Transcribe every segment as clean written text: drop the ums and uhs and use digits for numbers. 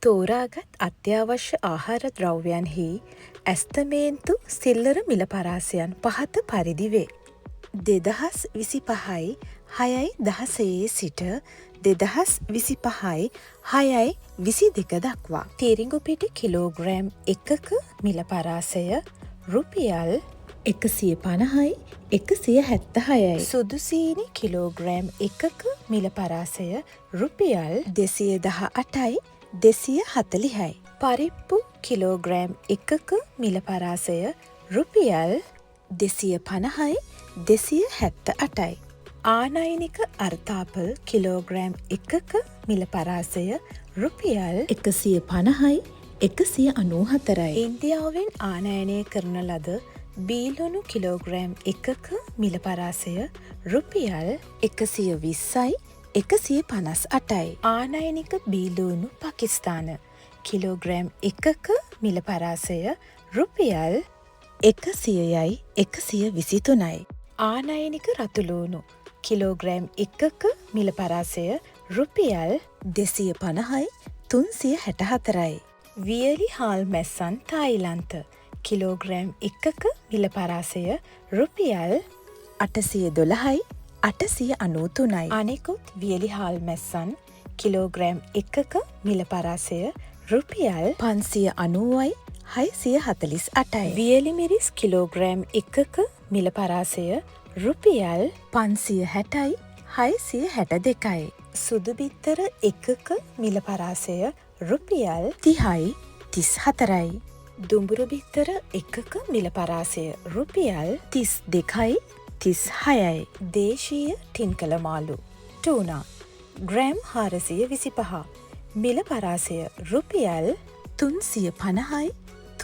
තෝරාගත් අත්‍යවශ්‍ය ආහාර ද්‍රව්‍යයන්හි ඇස්තමේන්තු සිල්ලර මිල පරාසයන් පහත පරිදි වේ. 2025යි 6/16 සිට 2025යි 6/22 දක්වා තීරිඟු පිටි කිලෝග්‍රෑම් 1ක මිල පරාසය රුපියල් 150යි 176යි. සුදු සීනි කිලෝග්‍රෑම් 1ක මිල පරාසය රුපියල් 218යි 240යි. පරිප්පු කිලෝග්‍රෑම් 1ක මිල පරාසය රුපියල් 250යි 278යි. ආනයනික අර්තාපල් කිලෝග්‍රෑම් 1ක මිල පරාසය රුපියල් 150යි 194යි. ඉන්දියාවෙන් ආනයනය කරන ලද බීලුණු කිලෝග්‍රෑම් 1ක මිල පරාසය රුපියල් 120යි 158යි. ආනයනික බීලුණු පාකිස්තාන කිලෝග්‍රෑම් 1ක මිල පරාසය රුපියල් 100යි 123යි. ආනයනික රතුලූණු කිලෝග්‍රෑම් 1ක මිල පරාසය රුපියල් 250යි 364යි. වියලි හාල් මැස්සන් තායිලන්ත කිලෝග්‍රෑම් 1ක මිල පරාසය රුපියල් 812යි 893යි. අනෙකුත් වියලි හාල් මැස්සන් කිලෝග්‍රෑම් 1ක මිල පරාසය රුපියල් 590යි 648යි. වියලි මිරිස් කිලෝග්‍රෑම් 1ක මිල පරාසය රුපියල් 560යි 662යි. සුදු බිත්තර 1ක මිල පරාසය රුපියල් 30යි 34යි. දුඹුරු බිත්තර 1ක මිල පරාසය රුපියල් 32යි 36යි. දේශීය ටින්කල මාළු ටූනා ග්‍රෑම් 425 මිල පරාසය රුපියල් 350යි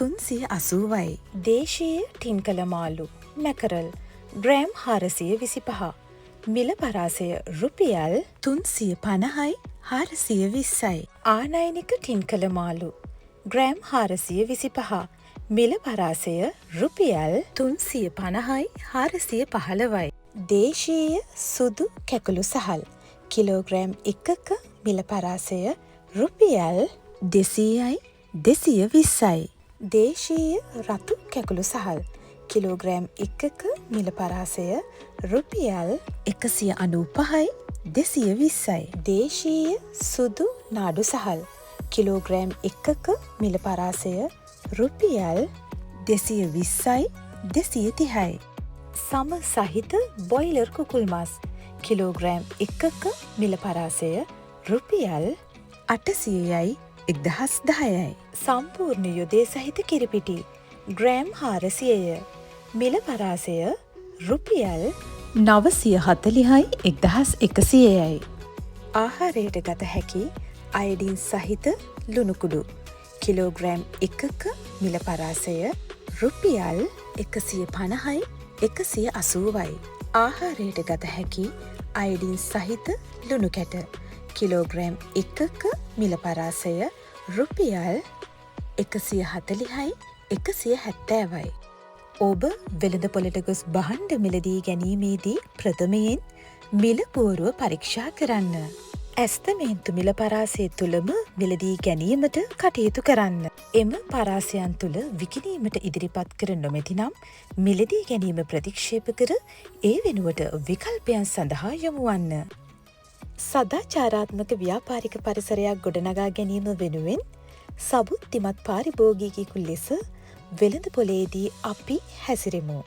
380යි. දේශීය ටින්කල මාළු මැකරල් ග්‍රෑම් 425 මිල පරාසය රුපියල් 350යි 420යි. ආනයනික ටින්කල මාළු ග්‍රෑම් 425 මිල පරාසය රුපියල් 350යි 415යි. දේශීය සුදු කැකුළු සහල් කිලෝග්‍රෑම් 1ක මිල පරාසය රුපියල් 200යි 220යි. දේශීය රතු කැකුළු සහල් කිලෝග්‍රෑම් 1ක මිල පරාසය රුපියල් 195යි 220යි. දේශීය සුදු නාඩු සහල් කිලෝග්‍රෑම් 1ක මිල පරාසය රුපියල් 220යි 230යි. සම සහිත බොයිලර් කුකුල් මස් කිලෝග්‍රෑම් 1ක මිල පරාසය රුපියල් 800යි 1010යි. සම්පූර්ණ යොදේ සහිත කිරිපිටි ග්‍රෑම් 400ය මිල පරාසය රුපියල් 940යි 1100යි. ආහාරයට ගත හැකි අයඩින් සහිත ලුණුකුඩු කිලෝග්‍රෑම් 1ක මිල පරාසය රුපියල් 150යි 180යි. ආහාරයට ගත හැකි අයඩින් සහිත ලුණු කැට කිලෝග්‍රෑම් 1ක මිල පරාසය රුපියල් 140යි 170යි. ඔබ වෙළඳපොළට ගොස් භාණ්ඩ මිලදී ගැනීමේදී ප්‍රථමයෙන් මිල පුවරුව පරීක්ෂා කරන්න. ඇස්තමේන්තු මිල පරාසය තුළම මිලදී ගැනීමට කටයුතු කරන්න. එම පරාසයන් තුළ විකිණීමට ඉදිරිපත් කර නොමැති නම් මිලදී ගැනීම ප්‍රතික්ෂේප කර ඒ වෙනුවට විකල්පයන් සඳහා යොමු වන්න. සදාචාරාත්මක ව්‍යාපාරික පරිසරයක් ගොඩනගා ගැනීම වෙනුවෙන් සබුද්ධිමත් පාරිභෝගිකයෙකු ලෙස වෙළඳපොලේදී අපි හැසිරෙමු.